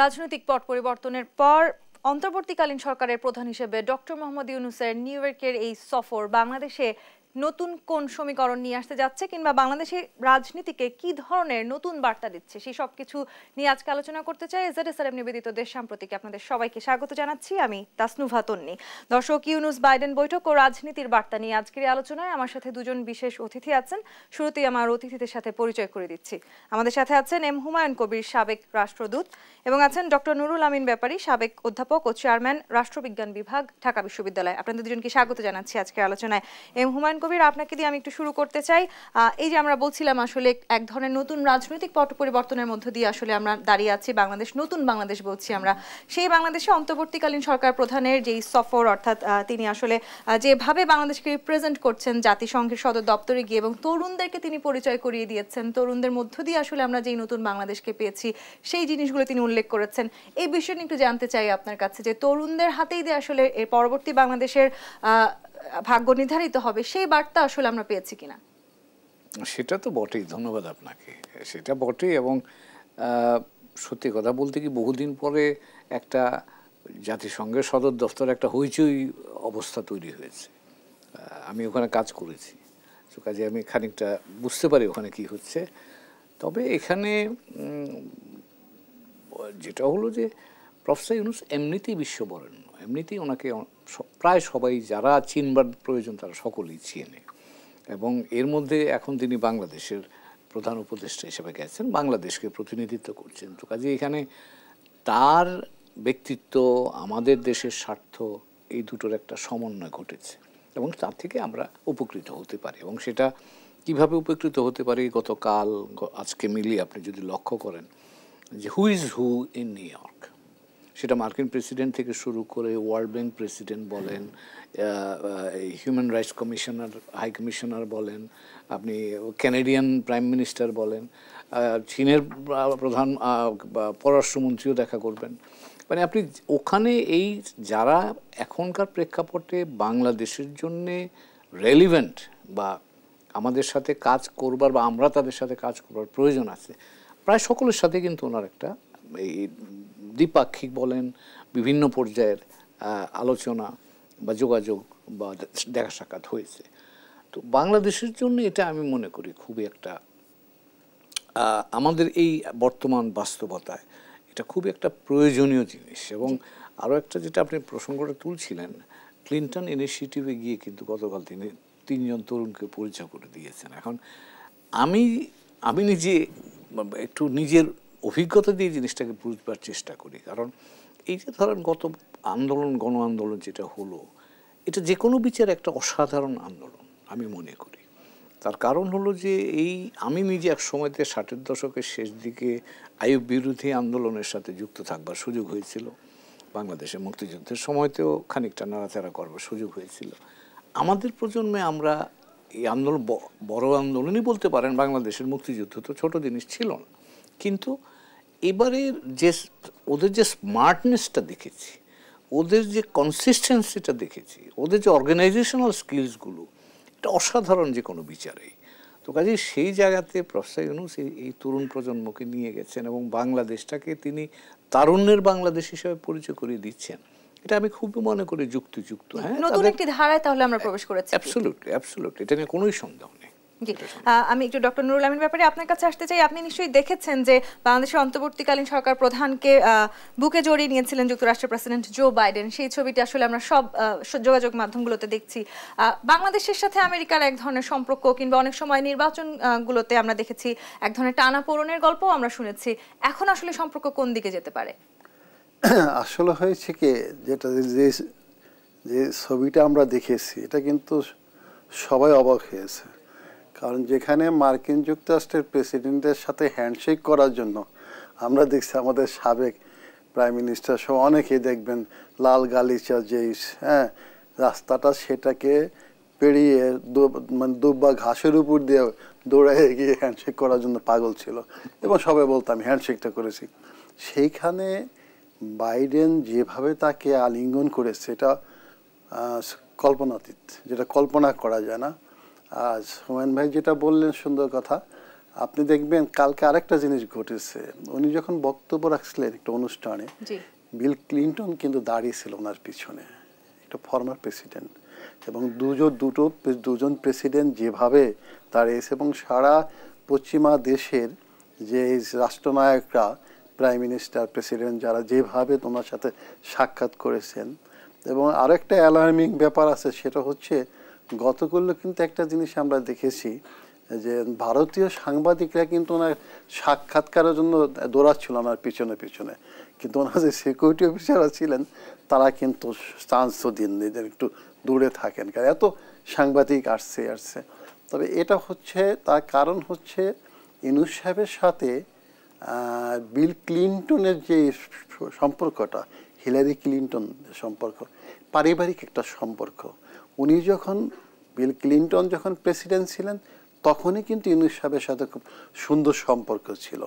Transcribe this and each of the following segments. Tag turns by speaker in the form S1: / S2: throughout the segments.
S1: রাজনৈতিক পট পরিবর্তনের পর অন্তর্বর্তীকালীন সরকারের প্রধান হিসেবে ডক্টর মোহাম্মদ ইউনূসের নিউ ইয়র্কের এই সফর বাংলাদেশে নতুন কোন সমীকরণ নিয়ে আসতে যাচ্ছে কিংবা বাংলাদেশের রাজনীতিকে কি ধরনের নতুন বার্তা দিচ্ছে সেই সব কিছু নিয়ে আজকে আলোচনা করতে চাই। এজএডএসআরএম নিবেদিত দেশ সাম্প্রতিকে আপনাদের সবাইকে স্বাগত জানাচ্ছি। আমি তাসনুভা তন্নি। দর্শক, ইউনূস বাইডেন বৈঠক ও রাজনীতির বার্তা নিয়ে আজকের আলোচনায় আমার সাথে দুজন বিশেষ অতিথি আছেন। শুরুতেই আমার অতিথিদের সাথে পরিচয় করে দিচ্ছি। আমাদের সাথে আছেন এম হুমায়ুন কবির, সাবেক রাষ্ট্রদূত, এবং আছেন ডক্টর নুরুল আমিন ব্যাপারী, সাবেক অধ্যাপক ও চেয়ারম্যান রাষ্ট্রবিজ্ঞান বিভাগ, ঢাকা বিশ্ববিদ্যালয়। আপনাদের দুজনকে স্বাগত জানাচ্ছি আজকের আলোচনায়। এম হুমায়ুন কবির, আপনাকে দিয়ে আমি একটু শুরু করতে চাই। এই যে আমরা বলছিলাম আসলে এক ধরনের নতুন রাজনৈতিক পট পরিবর্তনের মধ্য দিয়ে আসলে আমরা দাঁড়িয়ে আছি, বাংলাদেশ নতুন বাংলাদেশ বলছি আমরা। সেই বাংলাদেশে অন্তর্বর্তীকালীন সরকার প্রধানের যেই সফর, অর্থাৎ তিনি আসলে যেভাবে বাংলাদেশকে রিপ্রেজেন্ট করছেন জাতিসংঘের সদর দপ্তরে গিয়ে, এবং তরুণদেরকে তিনি পরিচয় করিয়ে দিয়েছেন, তরুণদের মধ্য দিয়ে আসলে আমরা যেই নতুন বাংলাদেশকে পেয়েছি সেই জিনিসগুলো তিনি উল্লেখ করেছেন। এই বিষয়ে একটু জানতে চাই আপনার কাছে যে তরুণদের হাতেই দিয়ে আসলে এর পরবর্তী বাংলাদেশের ভাগ্য নির্ধারিত হবে, সেই বার্তা আসলে আমরা পেয়েছি কিনা?
S2: সেটা তো বটেই, ধন্যবাদ আপনাকে। সেটা বটেই, এবং সত্যি কথা বলতে কি বহুদিন পরে একটা জাতিসংঘের সদর দফতরে একটা হইচই অবস্থা তৈরি হয়েছে। আমি ওখানে কাজ করেছি, তো কাজে আমি খানিকটা বুঝতে পারি ওখানে কি হচ্ছে। তবে এখানে যেটা হলো যে প্রফেসর ইউনূস এমনিতেই বিশ্ববরেণ্য, এমনিতেই ওনাকে প্রায় সবাই যারা চিনবার প্রয়োজন তারা সকলেই চিনে, এবং এর মধ্যে এখন তিনি বাংলাদেশের প্রধান উপদেষ্টা হিসেবে গেছেন, বাংলাদেশকে প্রতিনিধিত্ব করছেন। তো কাজে এখানে তার ব্যক্তিত্ব, আমাদের দেশের স্বার্থ, এই দুটোর একটা সমন্বয় ঘটেছে, এবং তার থেকে আমরা উপকৃত হতে পারি। এবং সেটা কিভাবে উপকৃত হতে পারি, গতকাল আজকে মিলিয়ে আপনি যদি লক্ষ্য করেন যে who is who in New York মার্কিন প্রেসিডেন্ট থেকে শুরু করে ওয়ার্ল্ড ব্যাংক প্রেসিডেন্ট বলেন, human rights commissioner, high commissioner বলেন, আপনি ক্যানাডিয়ান প্রাইম মিনিস্টার বলেন, চীনের প্রধান পররাষ্ট্রমন্ত্রীও দেখা করবেন। মানে আপনি ওখানে এই যারা এখনকার প্রেক্ষাপটে বাংলাদেশের জন্যে রেলিভেন্ট বা আমাদের সাথে কাজ করবার বা আমরা তাদের সাথে কাজ করবার প্রয়োজন আছে, প্রায় সকলের সাথে কিন্তু ওনার একটা এই দ্বিপাক্ষিক বলেন বিভিন্ন পর্যায়ের আলোচনা বা যোগাযোগ বা দেখা সাক্ষাৎ হয়েছে। তো বাংলাদেশের জন্য এটা আমি মনে করি খুবই একটা আমাদের এই বর্তমান বাস্তবতায় এটা খুব একটা প্রয়োজনীয় জিনিস। এবং আরও একটা যেটা আপনি প্রসঙ্গটা তুলছিলেন, ক্লিন্টন ইনিশিয়েটিভে গিয়ে কিন্তু গতকাল তিনি 3 জন তরুণকে পরিচয় করে দিয়েছেন। এখন আমি নিজে একটু নিজের অভিজ্ঞতা দিয়ে জিনিসটাকে বুঝবার চেষ্টা করি, কারণ এই যে ধরেন গত আন্দোলন, গণ আন্দোলন যেটা হলো, এটা যে কোনো বিচার একটা অসাধারণ আন্দোলন আমি মনে করি। তার কারণ হলো যে আমি নিজে এক সময়তে 60-এর দশকের শেষ দিকে আইয়ুব বিরোধী আন্দোলনের সাথে যুক্ত থাকবার সুযোগ হয়েছিল, বাংলাদেশের মুক্তিযুদ্ধের সময়তেও খানিকটা নাড়াচাড়া করবার সুযোগ হয়েছিল। আমাদের প্রজন্মে আমরা এই আন্দোলন বড় আন্দোলনই বলতে পারেন, বাংলাদেশের মুক্তিযুদ্ধ তো ছোট জিনিস ছিল না, কিন্তু এবারের যে ওদের যে স্মার্টনেসটা দেখেছি, ওদের যে কনসিস্টেন্সিটা দেখেছি, ওদের যে অর্গানাইজেশনাল স্কিলসগুলো, এটা অসাধারণ যে কোনো বিচারেই। তো কাজে সেই জায়গাতে প্রফেসর ইউনূস এই তরুণ প্রজন্মকে নিয়ে গেছেন এবং বাংলাদেশটাকে তিনি তারুণ্যের বাংলাদেশ হিসেবে পরিচয় করিয়ে দিচ্ছেন। এটা আমি খুব মনে করি যুক্তিযুক্ত। হ্যাঁ,
S1: নতুন একটি ধারায় তাহলে আমরা প্রবেশ করেছি।
S2: অ্যাবসলিউটলি, এটা নিয়ে কোনোই সন্দেহ নেই।
S1: আমি একটু ডক্টর নুরুল আমিন ব্যাপারে আপনার কাছে আসতে চাই। আপনি নিশ্চয়ই দেখেছেন যে বাংলাদেশের অন্তর্বর্তীকালীন সরকার প্রধানকে বুকে জড়িয়ে নিয়েছিলেন যুক্তরাষ্ট্রের প্রেসিডেন্ট জো বাইডেন। সেই ছবিটি আসলে আমরা সব যোগাযোগ মাধ্যমগুলোতে দেখছি। বাংলাদেশের সাথে আমেরিকার এক ধরনের সম্পর্ক, কিংবা অনেক সময় নির্বাচনগুলোতে আমরা দেখেছি এক ধরনের টানাপোড়েনের গল্প আমরা শুনেছি। এখন আসলে সম্পর্ক কোন দিকে যেতে পারে?
S3: আসলে হয়েছে কি, যেটা যে ছবিটা আমরা দেখেছি, এটা কিন্তু সবাই অবাক হয়েছে। কারণ যেখানে মার্কিন যুক্তরাষ্ট্রের প্রেসিডেন্টের সাথে হ্যান্ডশেক করার জন্য আমরা দেখছি আমাদের সাবেক প্রাইম মিনিস্টার সহ অনেকেই দেখবেন লাল গালিচা যেই রাস্তাটা, সেটাকে পেরিয়ে মানে দুব্বা ঘাসের উপর দিয়ে দৌড়ায় গিয়ে হ্যান্ডশেক করার জন্য পাগল ছিল, এবং সবাই বলতো আমি হ্যান্ডশেকটা করেছি। সেইখানে বাইডেন যেভাবে তাকে আলিঙ্গন করেছে, এটা কল্পনাতীত, যেটা কল্পনা করা যায় না। আর হুমায়ুন ভাই যেটা বললেন সুন্দর কথা, আপনি দেখবেন কালকে আরেকটা জিনিস ঘটেছে, উনি যখন বক্তব্য রাখছিলেন একটা অনুষ্ঠানে, বিল ক্লিনটন কিন্তু দাঁড়িয়েছিল ওনার পিছনে, একটা ফর্মার প্রেসিডেন্ট, এবং দুজন প্রেসিডেন্ট যেভাবে দাঁড়িয়েছে, এবং সারা পশ্চিমা দেশের যে রাষ্ট্রনায়করা, প্রাইম মিনিস্টার, প্রেসিডেন্ট, যারা যেভাবে ওনার সাথে সাক্ষাৎ করেছেন। এবং আরেকটা অ্যালার্মিং ব্যাপার আছে, সেটা হচ্ছে গতকালও কিন্তু একটা জিনিস আমরা দেখেছি যে ভারতীয় সাংবাদিকরা কিন্তু ওনার সাক্ষাৎকারের জন্য দৌড়াচ্ছিল ওনার পিছনে পিছনে, কিন্তু ওনার যে সিকিউরিটি অফিসাররা ছিলেন তারা কিন্তু চান্সও দেননি, একটু দূরে থাকেন, কারণ এত সাংবাদিক আসছে। তবে এটা হচ্ছে, তার কারণ হচ্ছে ইউনূস সাহেবের সাথে বিল ক্লিনটনের যে সম্পর্কটা, হিলারি ক্লিনটন সম্পর্ক, পারিবারিক একটা সম্পর্ক। উনি যখন, বিল ক্লিনটন যখন প্রেসিডেন্ট ছিলেন তখনই কিন্তু ইউনূস সাহেবের সাথে খুব সুন্দর সম্পর্ক ছিল,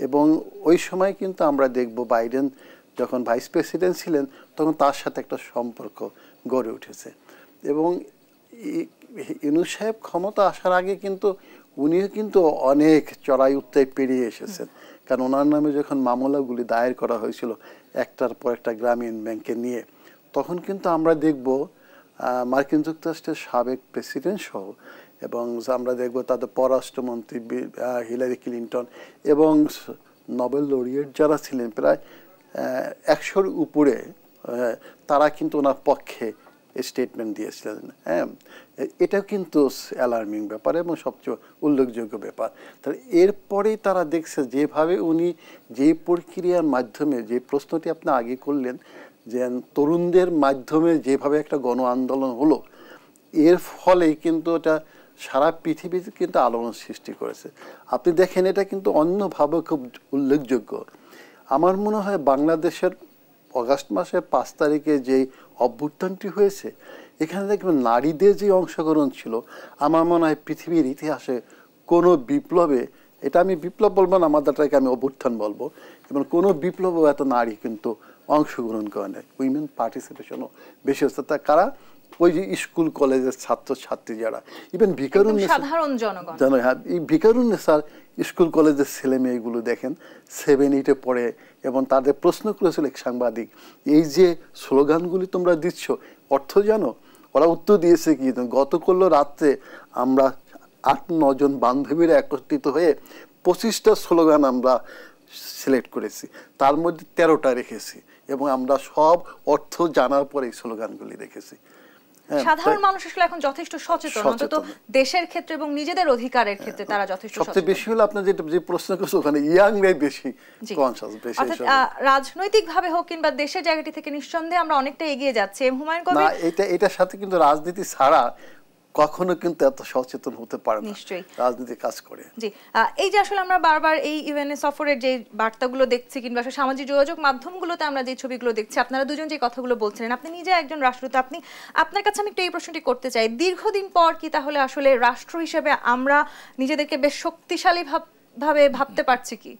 S3: এবং ওই সময় কিন্তু আমরা দেখব বাইডেন যখন ভাইস প্রেসিডেন্ট ছিলেন তখন তার সাথে একটা সম্পর্ক গড়ে উঠেছে। এবং ইউনূস সাহেব ক্ষমতা আসার আগে কিন্তু উনিও কিন্তু অনেক চড়াই উত্তাই পেরিয়ে এসেছেন, কারণ ওনার নামে যখন মামলাগুলি দায়ের করা হয়েছিল একটার পর একটা গ্রামীণ ব্যাংকে নিয়ে, তখন কিন্তু আমরা দেখব মার্কিন যুক্তরাষ্ট্রের সাবেক প্রেসিডেন্ট সহ, এবং আমরা দেখব তাদের পররাষ্ট্রমন্ত্রী হিলারি ক্লিনটন এবং নোবেল লরিয়েট যারা ছিলেন প্রায় 100-র উপরে, তারা কিন্তু ওনার পক্ষে স্টেটমেন্ট দিয়েছিলেন। হ্যাঁ, এটাও কিন্তু অ্যালার্মিং ব্যাপার এবং সবচেয়ে উল্লেখযোগ্য ব্যাপার। তাহলে এরপরেই তারা দেখছে যেভাবে উনি যে প্রক্রিয়ার মাধ্যমে, যে প্রশ্নটি আপনি আগে করলেন যে তরুণদের মাধ্যমে যেভাবে একটা গণ আন্দোলন হলো, এর ফলেই কিন্তু এটা সারা পৃথিবীতে কিন্তু আলোড়ন সৃষ্টি করেছে। আপনি দেখেন এটা কিন্তু অন্যভাবে খুব উল্লেখযোগ্য। আমার মনে হয় বাংলাদেশের অগাস্ট মাসের 5 তারিখে যেই অভ্যুত্থানটি হয়েছে, এখানে দেখবেন নারীদের যে অংশগ্রহণ ছিল, আমার মনে হয় পৃথিবীর ইতিহাসে কোনো বিপ্লবে, এটা আমি বিপ্লব বলবো না, আমাদেরটাকে আমি অভ্যুত্থান বলবো, এবং কোনো বিপ্লবে এত নারী কিন্তু অংশগ্রহণ করে নেয়, উইমেন পার্টিসিপেশনও বেশি হচ্ছে। তা কারা? ওই যে স্কুল কলেজের ছাত্রছাত্রী যারা, ইভেন ভিকারুন্নেসার স্কুল কলেজের ছেলে মেয়েগুলো দেখেন 7-8-এ পড়ে, এবং তাদের প্রশ্ন করেছিল এক সাংবাদিক, এই যে স্লোগানগুলি তোমরা দিচ্ছ অর্থ জানো? ওরা উত্তর দিয়েছে কি, গতকাল রাত্রে আমরা 8-9 জন বান্ধবীরা একত্রিত হয়ে 25টা স্লোগান আমরা সিলেক্ট করেছি, তার মধ্যে 13টা রেখেছি, এবং আমরা সব অর্থ জানার পরে এই স্লোগানগুলি রেখেছি।
S1: সাধারণ মানুষ আসলে এখন যথেষ্ট সচেতন, অন্তত দেশের ক্ষেত্রে এবং নিজেদের অধিকারের ক্ষেত্রে তারা যথেষ্ট সচেতন।
S3: সবচেয়ে বেশি হলো আপনার যে প্রশ্ন করছে, ওখানে ইয়াংরাই বেশি কনসাস, বেশি
S1: রাজনৈতিকভাবে হোক কিংবা দেশের জায়গাটি থেকে নিঃসন্দেহে আমরা অনেকটা এগিয়ে যাচ্ছি। হুমায়ুন কবির,
S3: না এটার সাথে কিন্তু রাজনীতি ছাড়া কখনো কিন্তু এত সচেতন হতে পারে না, নিশ্চয়ই রাজনীতি কাজ করে।
S1: জি, এই যে আসলে আমরা বারবার এই ইউএনএ সফরের যে বার্তাগুলো দেখছি কিংবা সামাজিক যোগাযোগ মাধ্যমগুলোতে আমরা যে ছবিগুলো দেখছি, আপনারা দুজন যে কথাগুলো বলছিলেন, আপনি নিজে একজন রাষ্ট্রদূত, আপনার কাছে আমি একটু এই প্রশ্নটি করতে চাই, দীর্ঘদিন পর কি তাহলে আসলে রাষ্ট্র হিসেবে আমরা নিজেদেরকে বেশ শক্তিশালী ভাবে ভাবতে পারছি কি?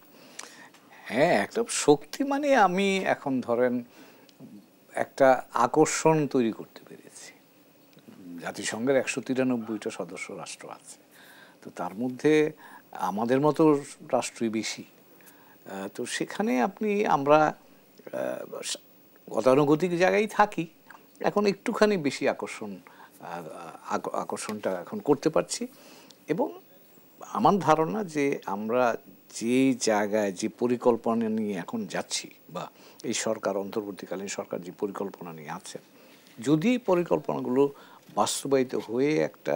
S2: হ্যাঁ, একটা শক্তি মানে আমি এখন ধরেন একটা আকর্ষণ তৈরি করতে পেরেছি। জাতিসংঘের 193টা সদস্য রাষ্ট্র আছে, তো তার মধ্যে আমাদের মতো রাষ্ট্রই বেশি। তো সেখানে আমরা গতানুগতিক জায়গায় থাকি, এখন একটুখানি বেশি আকর্ষণটা এখন করতে পারছি। এবং আমার ধারণা যে আমরা যে জায়গায় যে পরিকল্পনা নিয়ে এখন যাচ্ছি, বা এই সরকার, অন্তর্বর্তীকালীন সরকার যে পরিকল্পনা নিয়ে আছে, যদি পরিকল্পনাগুলো বাস্তবায়িত হয়ে একটা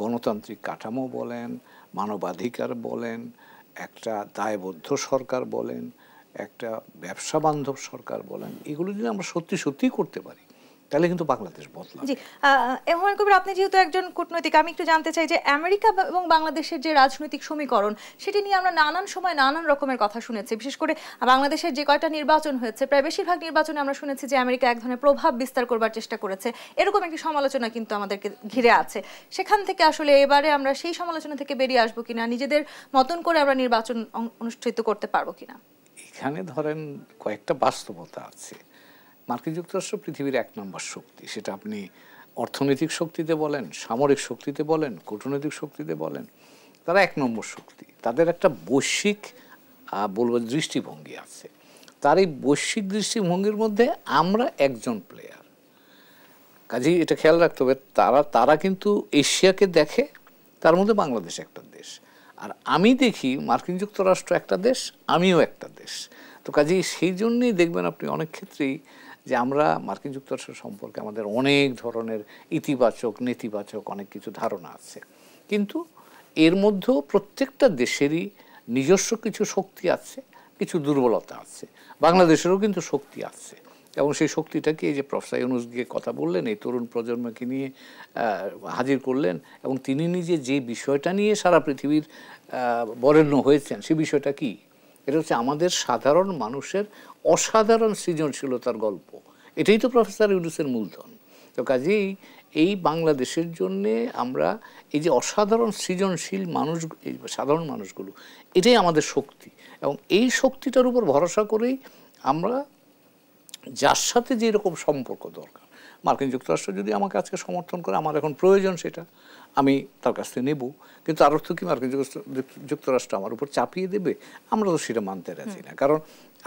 S2: গণতান্ত্রিক কাঠামো বলেন, মানবাধিকার বলেন, একটা দায়বদ্ধ সরকার বলেন, একটা ব্যবসা বান্ধব সরকার বলেন, এগুলো যদি আমরা সত্যি সত্যিই করতে পারি, তাহলে কিন্তু বাংলাদেশ বদলাবে।
S1: জি, হুমায়ুন কবির, আপনি যেহেতু একজন কূটনৈতিক, আমি একটু জানতে চাই যে আমেরিকা এবং বাংলাদেশের যে রাজনৈতিক সমীকরণ, সেটি নিয়ে আমরা নানান সময় নানান রকমের কথা শুনেছি। বিশেষ করে বাংলাদেশের যে কয়টা নির্বাচন হয়েছে, প্রায় বেশিরভাগ নির্বাচনে আমরা শুনেছি যে আমেরিকা এক ধরনের প্রভাব বিস্তার করবার চেষ্টা করেছে, এরকম একটি সমালোচনা কিন্তু আমাদেরকে ঘিরে আছে। সেখান থেকে আসলে এবারে আমরা সেই সমালোচনা থেকে বেরিয়ে আসবো কিনা, নিজেদের মতন করে আমরা নির্বাচন অনুষ্ঠিত করতে পারবো কিনা?
S2: এখানে ধরেন কয়েকটা বাস্তবতা আছে। মার্কিন যুক্তরাষ্ট্র পৃথিবীর 1 নম্বর শক্তি, সেটা আপনি অর্থনৈতিক শক্তিতে বলেন, সামরিক শক্তিতে বলেন, কূটনৈতিক শক্তিতে বলেন। তারা এক নম্বর শক্তি। তাদের একটা বৈশ্বিক বলবো দৃষ্টিভঙ্গি আছে। তার এই বৈশ্বিক দৃষ্টিভঙ্গির মধ্যে আমরা একজন প্লেয়ার। কাজেই এটা খেয়াল রাখতে হবে, তারা কিন্তু এশিয়াকে দেখে, তার মধ্যে বাংলাদেশ একটা দেশ, আর আমি দেখি মার্কিন যুক্তরাষ্ট্র একটা দেশ, আমিও একটা দেশ। তো কাজেই সেই জন্যেই দেখবেন আপনি অনেক ক্ষেত্রেই যে আমরা মার্কিন যুক্তরাষ্ট্র সম্পর্কে আমাদের অনেক ধরনের ইতিবাচক নেতিবাচক অনেক কিছু ধারণা আছে, কিন্তু এর মধ্যেও প্রত্যেকটা দেশেরই নিজস্ব কিছু শক্তি আছে, কিছু দুর্বলতা আছে। বাংলাদেশেরও কিন্তু শক্তি আছে, এবং সেই শক্তিটাকে এই যে প্রফেসর ইউনূস গিয়ে কথা বললেন, এই তরুণ প্রজন্মকে নিয়ে হাজির করলেন, এবং তিনি নিজে যে বিষয়টা নিয়ে সারা পৃথিবীর বরেণ্য হয়েছেন, সেই বিষয়টা কি? এটা হচ্ছে আমাদের সাধারণ মানুষের অসাধারণ সৃজনশীলতার গল্প। এটাই তো প্রফেসর ইউনূসের মূলধন। তো কাজেই এই বাংলাদেশের জন্যে আমরা এই যে অসাধারণ সৃজনশীল মানুষ, এই সাধারণ মানুষগুলো, এটাই আমাদের শক্তি, এবং এই শক্তিটার উপর ভরসা করেই আমরা যার সাথে যে রকম সম্পর্ক দরকার, মার্কিন যুক্তরাষ্ট্র যদি আমাকে আজকে সমর্থন করে, আমার এখন প্রয়োজন সেটা, আমি তার কাছ থেকে নেব, কিন্তু আর অর্থ কি মার্কিন যুক্তরাষ্ট্র আমার উপর চাপিয়ে দেবে? আমরা তো সেটা মানতে রাজি না। কারণ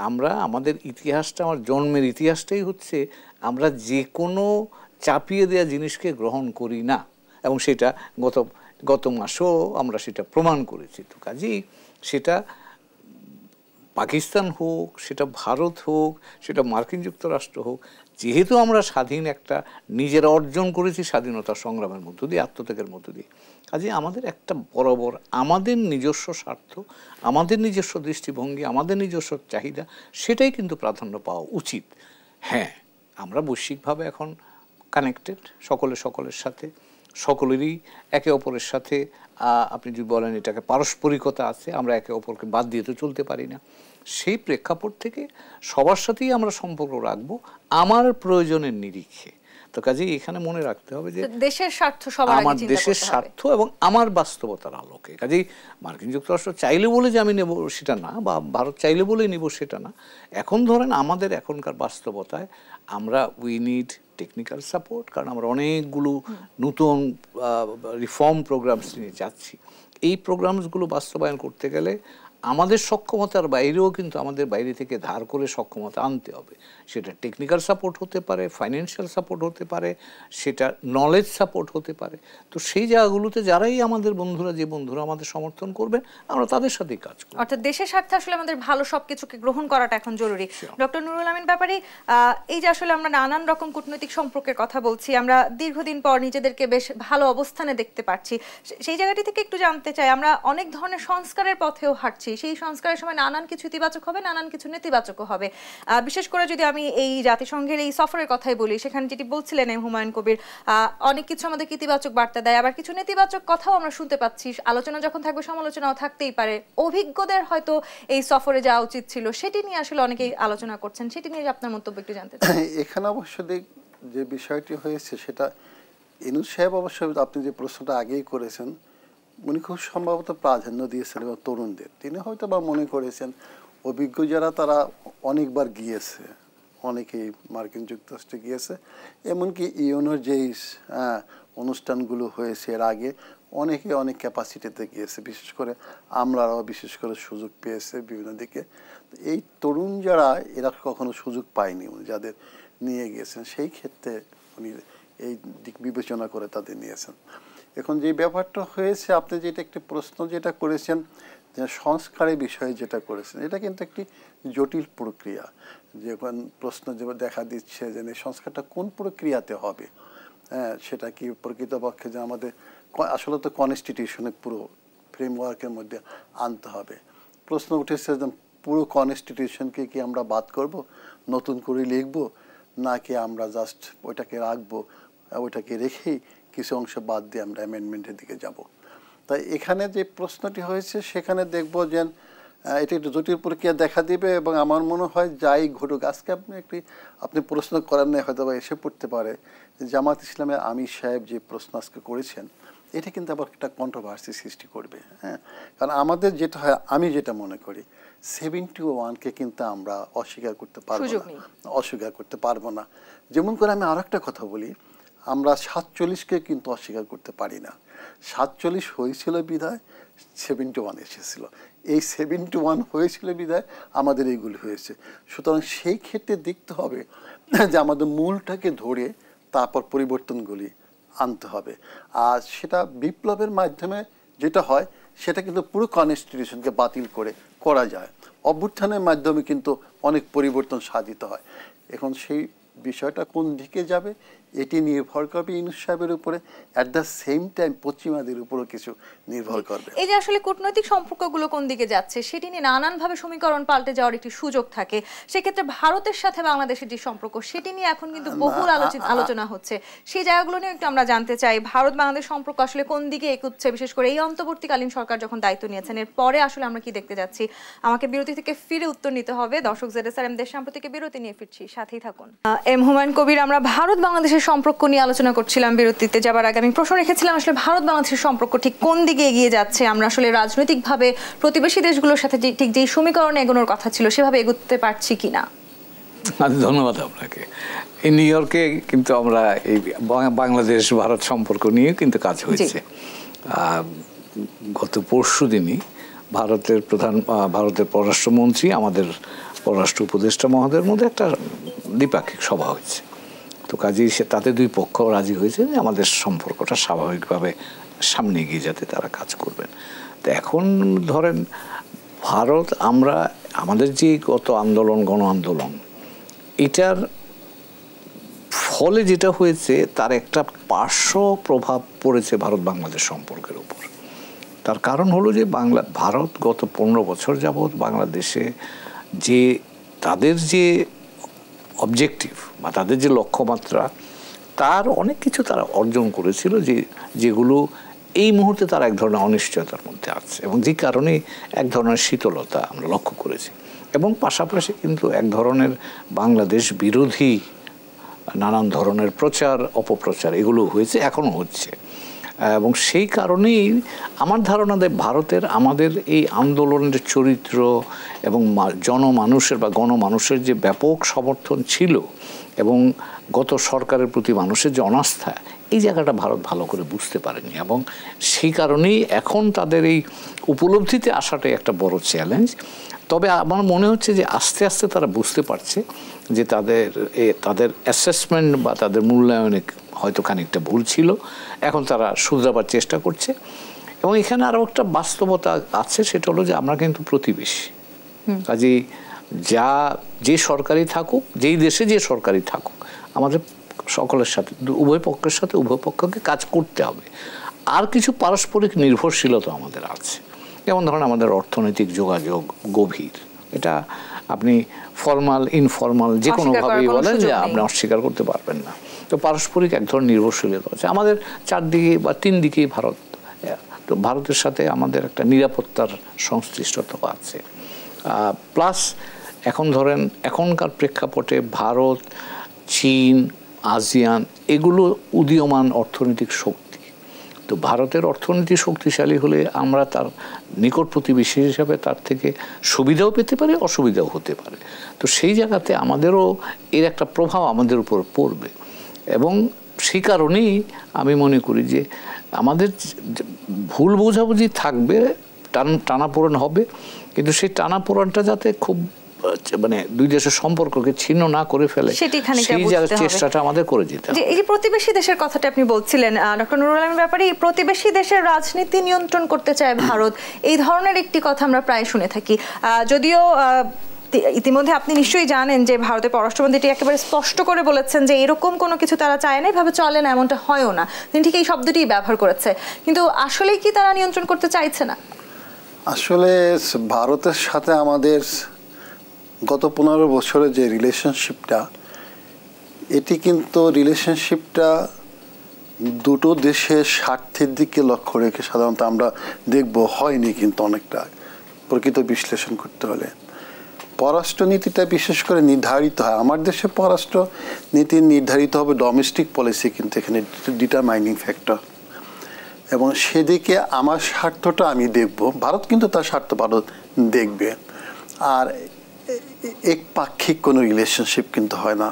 S2: আমরা আমাদের ইতিহাসটা, আমার জন্মের ইতিহাসটাই হচ্ছে আমরা যে কোনো চাপিয়ে দেওয়া জিনিসকে গ্রহণ করি না, এবং সেটা গত মাসেও আমরা সেটা প্রমাণ করেছি। তো কাজেই সেটা পাকিস্তান হোক, সেটা ভারত হোক, সেটা মার্কিন যুক্তরাষ্ট্র হোক, যেহেতু আমরা স্বাধীন একটা নিজেরা অর্জন করেছি স্বাধীনতা সংগ্রামের মধ্য দিয়ে, আত্মত্যাগের মধ্য দিয়ে, কাজে আমাদের একটা বরাবর আমাদের নিজস্ব স্বার্থ, আমাদের নিজস্ব দৃষ্টিভঙ্গি, আমাদের নিজস্ব চাহিদা, সেটাই কিন্তু প্রাধান্য পাওয়া উচিত। হ্যাঁ, আমরা বৈশ্বিকভাবে এখন কানেক্টেড, সকলের সাথে, সকলেরই একে অপরের সাথে, আপনি যদি বলেন এটাকে পারস্পরিকতা আছে, আমরা একে অপরকে বাদ দিয়ে তো চলতে পারি না। সেই প্রেক্ষাপট থেকে সবার সাথেই আমরা সম্পর্ক রাখবো আমার প্রয়োজনের নিরিখে। তো কাজেই এখানে মনে রাখতে হবে যে
S1: দেশের স্বার্থ সবার আগে,
S2: আমার দেশের স্বার্থ এবং আমার বাস্তবতার আলোকে। কাজেই মার্কিন যুক্তরাষ্ট্র চাইলে বলে যে আমি নেব সেটা না, বা ভারত চাইলে বলেই নেব সেটা না। এখন ধরেন আমাদের এখনকার বাস্তবতায় আমরা উই নিড টেকনিক্যাল সাপোর্ট, কারণ আমরা অনেকগুলো নতুন রিফর্ম প্রোগ্রামস নিয়ে যাচ্ছি। এই প্রোগ্রামসগুলো বাস্তবায়ন করতে গেলে আমাদের সক্ষমতার বাইরেও কিন্তু আমাদের বাইরে থেকে ধার করে সক্ষমতা আনতে হবে। সেটা টেকনিক্যাল সাপোর্ট হতে পারে, ফাইন্যান্সিয়াল সাপোর্ট হতে পারে, সেটা নলেজ সাপোর্ট হতে পারে। তো সেই জায়গাগুলোতে যারাই আমাদের বন্ধুরা, যে বন্ধুরা আমাদের সমর্থন করবেন, আমরা তাদের সাথেই কাজ করব।
S1: অর্থাৎ দেশের স্বার্থে আসলে আমাদের ভালো সবকিছুকে গ্রহণ করাটা এখন জরুরি। ডক্টর নুরুল আমিন ব্যাপারী, এই যে আসলে আমরা নানান রকম কূটনৈতিক সম্পর্কের কথা বলছি, আমরা দীর্ঘদিন পর নিজেদেরকে বেশ ভালো অবস্থানে দেখতে পাচ্ছি, সেই জায়গাটি থেকে একটু জানতে চাই, আমরা অনেক ধরনের সংস্কারের পথেও হাঁটছি, সেই সংস্কারের সময় নানান কিছু ইতিবাচক হবে, নানান কিছু নেতিবাচকও হবে। বিশেষ করে যদি আমি এই জাতিসংঘের এই সফরের কথাই বলি, সেখানে যেটি বলছিলেন হুমায়ুন কবির, অনেক কিছু আমাদেরকে ইতিবাচক বার্তা দেয়, আবার কিছু নেতিবাচক কথাও আমরা শুনতে পাচ্ছি। আলোচনা যখন থাকবে, সমালোচনাও থাকতেই পারে। অভিজ্ঞদের হয়তো এই সফরে যাওয়া উচিত ছিল, সেটি নিয়ে আসলে অনেকেই আলোচনা করছেন, সেটি নিয়ে আপনার মন্তব্য একটু জানতে চাই।
S3: এখানে অবশ্য যে বিষয়টি হয়েছে সেটা ইউনূস সাহেব, অবশ্য আপনি যে প্রশ্নটা আগেই করেছেন, উনি খুব সম্ভবত প্রাধান্য দিয়েছেন তরুণদের। তিনি হয়তো বা মনে করেছেন অভিজ্ঞ যারা, তারা অনেকবার গিয়েছে, অনেকেই মার্কিন যুক্তরাষ্ট্রে গিয়েছে, এমনকি ইউনোর যেই অনুষ্ঠানগুলো হয়েছে এর আগে অনেকে অনেক ক্যাপাসিটিতে গিয়েছে, বিশেষ করে আমরাও বিশেষ করে সুযোগ পেয়েছে বিভিন্ন দিকে। এই তরুণ যারা, এরা কখনো সুযোগ পায়নি, উনি যাদের নিয়ে গিয়েছেন, সেই ক্ষেত্রে উনি এই দিক বিবেচনা করে তাদের নিয়েছেন। এখন যে ব্যাপারটা হয়েছে, আপনি যেটা একটি প্রশ্ন যেটা করেছেন, যে সংস্কারের বিষয়ে যেটা করেছেন, এটা কিন্তু একটি জটিল প্রক্রিয়া। যখন প্রশ্ন যে দেখা দিচ্ছে যে সংস্কারটা কোন প্রক্রিয়াতে হবে, হ্যাঁ, সেটা কি প্রকৃতপক্ষে যে আমাদের আসলে তো কনস্টিটিউশনের পুরো ফ্রেমওয়ার্কের মধ্যে আনতে হবে। প্রশ্ন উঠেছে যে পুরো কনস্টিটিউশনকে কি আমরা বাদ করব, নতুন করে লিখব, নাকি আমরা জাস্ট ওইটাকে রাখবো, ওইটাকে রেখেই কিছু অংশ বাদ দিয়ে আমরা অ্যামেন্ডমেন্টের দিকে যাব। তাই এখানে যে প্রশ্নটি হয়েছে, সেখানে দেখব যে এটি একটু জটিল প্রক্রিয়া দেখা দিবে, এবং আমার মনে হয় যাই ঘটুক, আজকে আপনি প্রশ্ন করেন না, হয়তো বা এসে পড়তে পারে জামাত ইসলামের আমির সাহেব যে প্রশ্ন আজকে করেছেন, এটা কিন্তু আবার একটা কন্ট্রোভার্সি সৃষ্টি করবে। হ্যাঁ, কারণ আমাদের যেটা হয়, আমি যেটা মনে করি, 71-কে কিন্তু আমরা অস্বীকার করতে পারবো না। যেমন করে আমি আর একটা কথা বলি, আমরা 47-কে কিন্তু অস্বীকার করতে পারি না। 47 হয়েছিল বিধায় 71 এসেছিল, এই 71 হয়েছিল বিধায় আমাদের এইগুলি হয়েছে। সুতরাং সেই ক্ষেত্রে দেখতে হবে যে আমাদের মূলটাকে ধরে তারপর পরিবর্তনগুলি আনতে হবে। আর সেটা বিপ্লবের মাধ্যমে যেটা হয় সেটা কিন্তু পুরো কনস্টিটিউশনকে বাতিল করে করা যায়, অভ্যুত্থানের মাধ্যমে কিন্তু অনেক পরিবর্তন সাধিত হয়। এখন সেই বিষয়টা কোন দিকে যাবে এটি নির্ভর করবে ইউনূস সাহেবের উপরে, অ্যাট দ্য সেম টাইম পশ্চিমাদের উপরও কিছু নির্ভর করবে।
S1: এই যে আসলে কূটনৈতিক সম্পর্কগুলো কোন দিকে যাচ্ছে সেটি নিয়ে নানানভাবে সমীকরণ পাল্টে যাওয়ার একটি সুযোগ থাকে। সেক্ষেত্রে ভারতের সাথে বাংলাদেশের যে সম্পর্ক সেটি নিয়ে এখন কিন্তু বহুল আলোচনা হচ্ছে। সেই জায়গাগুলো নিয়ে একটু আমরা জানতে চাই, ভারত বাংলাদেশ সম্পর্ক আসলে কোন দিকে এগোচ্ছে, বিশেষ করে এই অন্তর্বর্তীকালীন সরকার যখন দায়িত্ব নিয়েছেন এর পরে আসলে আমরা কি দেখতে যাচ্ছি। আমাকে বিরতি থেকে ফিরে উত্তর নিতে হবে। দর্শক ZSRM দেশ সাম্প্রতিক বিরতি নিয়ে ফিরছি, সাথেই থাকুন। এম হুমায়ুন কবির, আমরা ভারত বাংলাদেশের সম্পর্ক নিয়ে আলোচনা করছিলাম। বিরতিতে যাবার আগে আমি প্রশ্ন রেখেছিলাম আসলে ভারত বাংলাদেশের সম্পর্ক ঠিক কোন দিকে এগিয়ে যাচ্ছে, আমরা আসলে রাজনৈতিকভাবে প্রতিবেশী দেশগুলোর সাথে ঠিক যেই সমীকরণে এগোনোর কথা ছিল সেভাবে এগোতে পারছি কিনা।
S2: ধন্যবাদ আপনাকে। এই নিউ ইয়র্কে কিন্তু আমরা এই বাংলাদেশ ভারত সম্পর্ক নিয়ে কিন্তু কাজ হয়েছে। গত পরশু দিনই ভারতের পররাষ্ট্রমন্ত্রী আমাদের পররাষ্ট্র উপদেষ্টা মহোদয়ের মধ্যে একটা দ্বিপাক্ষিক সভা হয়েছে। তো কাজেই তাতে দুই পক্ষ রাজি হয়েছে যে আমাদের সম্পর্কটা স্বাভাবিকভাবে সামনে এগিয়ে যাতে তারা কাজ করবেন। তো এখন ধরেন ভারত, আমাদের যে গত আন্দোলন, গণ আন্দোলন, এটার ফলে যেটা হয়েছে তার একটা পার্শ্ব প্রভাব পড়েছে ভারত বাংলাদেশ সম্পর্কের উপর। তার কারণ হলো যে ভারত গত 15 বছর যাবৎ বাংলাদেশে যে তাদের যে অবজেক্টিভ বা তাদের যে লক্ষ্যমাত্রা, তার অনেক কিছু তারা অর্জন করেছিল যেগুলো এই মুহূর্তে তারা এক ধরনের অনিশ্চয়তার মধ্যে আছে, এবং যে কারণে এক ধরনের শীতলতা আমরা লক্ষ্য করেছি। এবং পাশাপাশি কিন্তু এক ধরনের বাংলাদেশ বিরোধী নানান ধরনের প্রচার অপপ্রচার এগুলো হয়েছে, এখনও হচ্ছে। এবং সেই কারণেই আমার ধারণা দেয় ভারতের আমাদের এই আন্দোলনের চরিত্র এবং জনমানুষের বা গণমানুষের যে ব্যাপক সমর্থন ছিল এবং গত সরকারের প্রতি মানুষের যে অনাস্থা, এই জায়গাটা ভারত ভালো করে বুঝতে পারেনি। এবং সেই কারণেই এখন তাদের এই উপলব্ধিতে আসাটাই একটা বড় চ্যালেঞ্জ। তবে আমার মনে হচ্ছে যে আস্তে আস্তে তারা বুঝতে পারছে যে তাদের অ্যাসেসমেন্ট বা তাদের মূল্যায়নে হয়তো খানিকটা ভুল ছিল, এখন তারা শুধরাবার চেষ্টা করছে। এবং এখানে আরও একটা বাস্তবতা আছে, সেটা হলো যে আমরা কিন্তু প্রতিবেশী। কাজেই যে সরকারই থাকুক, যেই দেশে যে সরকারই থাকুক, আমাদের সকলের সাথে, উভয় পক্ষের সাথে উভয় পক্ষকে কাজ করতে হবে। আর কিছু পারস্পরিক নির্ভরশীলতা আমাদের আছে, যেমন ধরেন আমাদের অর্থনৈতিক যোগাযোগ গভীর, এটা আপনি ফর্মাল ইনফর্মাল যে কোনোভাবেই বলেন যে আপনি অস্বীকার করতে পারবেন না। তো পারস্পরিক এক ধরনের নির্ভরশীলতা আছে আমাদের চারদিকে বা তিন দিকেই ভারত। তো ভারতের সাথে আমাদের একটা নিরাপত্তার সংশ্লিষ্টতা আছে। প্লাস এখন ধরেন এখনকার প্রেক্ষাপটে ভারত, চীন, আসিয়ান এগুলো উদীয়মান অর্থনৈতিক শক্তি। তো ভারতের অর্থনীতি শক্তিশালী হলে আমরা তার নিকট প্রতিবেশী হিসাবে তার থেকে সুবিধাও পেতে পারি, অসুবিধাও হতে পারে। তো সেই জায়গাতে আমাদেরও এর একটা প্রভাব আমাদের উপর পড়বে। এবং সেই কারণেই আমি মনে করি যে আমাদের ভুল বোঝাবুঝি থাকবে, টানাপোড়েন হবে, কিন্তু সেই টানাপোড়েনটা যাতে খুব দুই দেশের সম্পর্ককে ছিন্ন না করে ফেলে, সেই চেষ্টাটা আমাদের করে যেতে হবে।
S1: এই যে প্রতিবেশী দেশের কথাটা আপনি বলছিলেন ডক্টর নুরুল আলমের ব্যাপারে, প্রতিবেশী দেশের রাজনীতি নিয়ন্ত্রণ করতে চায় ভারত, এই ধরনের একটি কথা আমরা প্রায় শুনে থাকি। যদিও ইতিমধ্যে আপনি নিশ্চয়ই জানেন যে ভারতের পররাষ্ট্রমন্ত্রী একেবারে স্পষ্ট করে বলেছেন যে এরকম কোনো কিছু তারা চায় না, এভাবে চলে না, এমনটা হয়ও না। তিনি ঠিক এই শব্দটি ব্যবহার করেছে, কিন্তু আসলেই কি তারা নিয়ন্ত্রণ করতে চাইছে না?
S3: আসলে ভারতের সাথে আমাদের গত 15 বছরের যে রিলেশনশিপটা, এটি কিন্তু রিলেশনশিপটা দুটো দেশের স্বার্থের দিকে লক্ষ্য রেখে সাধারণত আমরা দেখব হয়নি, কিন্তু অনেকটা প্রকৃত বিশ্লেষণ করতে হলে পররাষ্ট্রনীতিটা বিশেষ করে নির্ধারিত হয়। আমার দেশে পররাষ্ট্রনীতি নির্ধারিত হবে ডোমেস্টিক পলিসি, কিন্তু এখানে ডিটারমাইনিং ফ্যাক্টর, এবং সেদিকে আমার স্বার্থটা আমি দেখব, ভারত কিন্তু তার স্বার্থ ভারত দেখবে। আর একপাক্ষিক কোনো রিলেশনশিপ কিন্তু হয় না,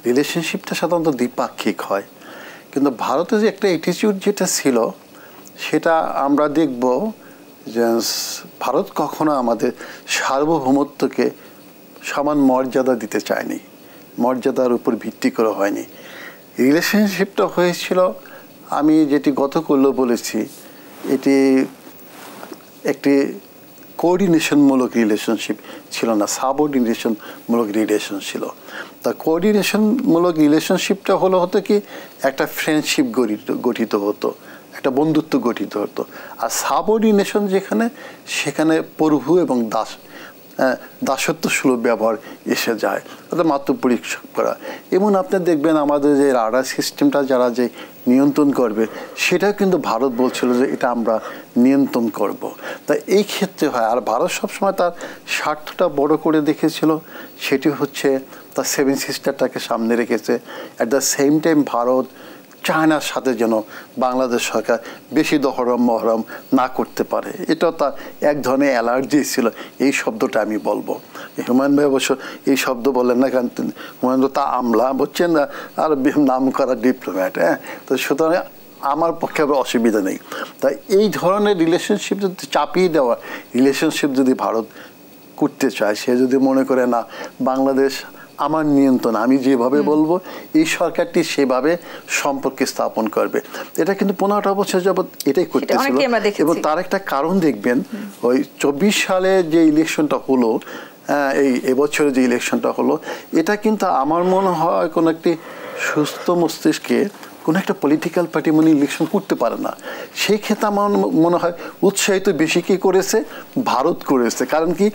S3: রিলেশনশিপটা সাধারণত দ্বিপাক্ষিক হয়। কিন্তু ভারতের যে একটা অ্যাটিটিউড যেটা ছিল সেটা আমরা দেখব যে ভারত কখনো আমাদের সার্বভৌমত্বকে সমান মর্যাদা দিতে চায়নি, মর্যাদার উপর ভিত্তি করে হয়নি। রিলেশনশিপটা হয়েছিল, আমি যেটি গতকালও বলেছি, এটি একটি কোঅর্ডিনেশনমূলক রিলেশনশিপ ছিল না, সাবঅর্ডিনেশনমূলক রিলেশন ছিল। তা কোঅর্ডিনেশনমূলক রিলেশনশিপটা হতো কি একটা ফ্রেন্ডশিপ গঠিত হতো, একটা বন্ধুত্ব গঠিত হতো। আর সাবঅর্ডিনেশন সেখানে প্রভু এবং দাসত্ব সুলভ ব্যবহার এসে যায়, অর্থাৎ মাত্র পরীক্ষা করা। এবং আপনি দেখবেন আমাদের যে রাডার সিস্টেমটা যারা যে নিয়ন্ত্রণ করবে সেটাও কিন্তু ভারত বলছিল যে এটা আমরা নিয়ন্ত্রণ করব। তা এই ক্ষেত্রে হয়, আর ভারত সবসময় তার স্বার্থটা বড় করে দেখেছিল, সেটি হচ্ছে তার সেভেন সিস্টারটাকে সামনে রেখেছে। At the same time Bharat চায়নার সাথে যেন বাংলাদেশ সরকার বেশি মহরম না করতে পারে, এটা তার এক ধরনের অ্যালার্জি ছিল। এই শব্দটা আমি বলবো, হুমায়ুন ভাই অবশ্য এই শব্দ বলেন না, কারণ হুমায়ুন তা আমলা বলছেন না, আর নাম করা ডিপ্লোম্যাট। হ্যাঁ, তো সুতরাং আমার পক্ষে আবার অসুবিধা নেই। তাই এই ধরনের রিলেশনশিপ যদি চাপিয়ে দেওয়া রিলেশনশিপ যদি ভারত করতে চায়, সে যদি মনে করে না বাংলাদেশ আমার নিয়ন্ত্রণ, আমি যেভাবে বলবো এই সরকারটি সেভাবে সম্পর্কে স্থাপন করবে, এটা কিন্তু 15টা বছর যাবৎ এটাই করতেছিল। এবং তার একটা কারণ দেখবেন, ওই 24 সালে যে ইলেকশনটা হলো, এই এবছরে যে ইলেকশনটা হলো, এটা কিন্তু আমার মনে হয় কোনো একটি সুস্থ মস্তিষ্কে কোনো একটা পলিটিক্যাল পার্টি ইলেকশন করতে পারে না। সেই ক্ষেত্রে আমার মনে হয় উৎসাহিত বেশি কি করেছে, ভারত করেছে। কারণ কি,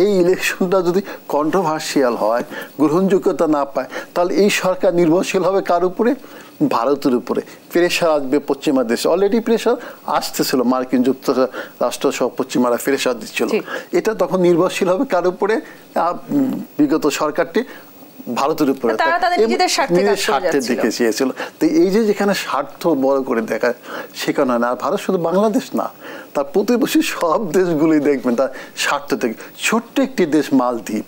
S3: এই ইলেকশনটা যদি কন্ট্রোভার্সিয়াল হয়, গ্রহণযোগ্যতা না পায়, তাহলে এই সরকার নির্ভরশীল হবে কার উপরে, ভারতের উপরে। প্রেশার আসবে পশ্চিমা দেশে, অলরেডি প্রেশার আসতেছিল, মার্কিন যুক্তরাষ্ট্র সহ পশ্চিমারা প্রেশার দিচ্ছিল। এটা তখন নির্ভরশীল হবে কার উপরে, বিগত সরকারটি ভারতের উপরে নিজেদের স্বার্থের দিকে চেয়েছিল। তো এই যে যেখানে স্বার্থ বড় করে দেখা শেখানো হয় না। আর ভারত শুধু বাংলাদেশ না, তার প্রতিবেশী সব দেশগুলোই দেখবেন তার স্বার্থ থেকে। ছোট্ট একটি দেশ মালদ্বীপ,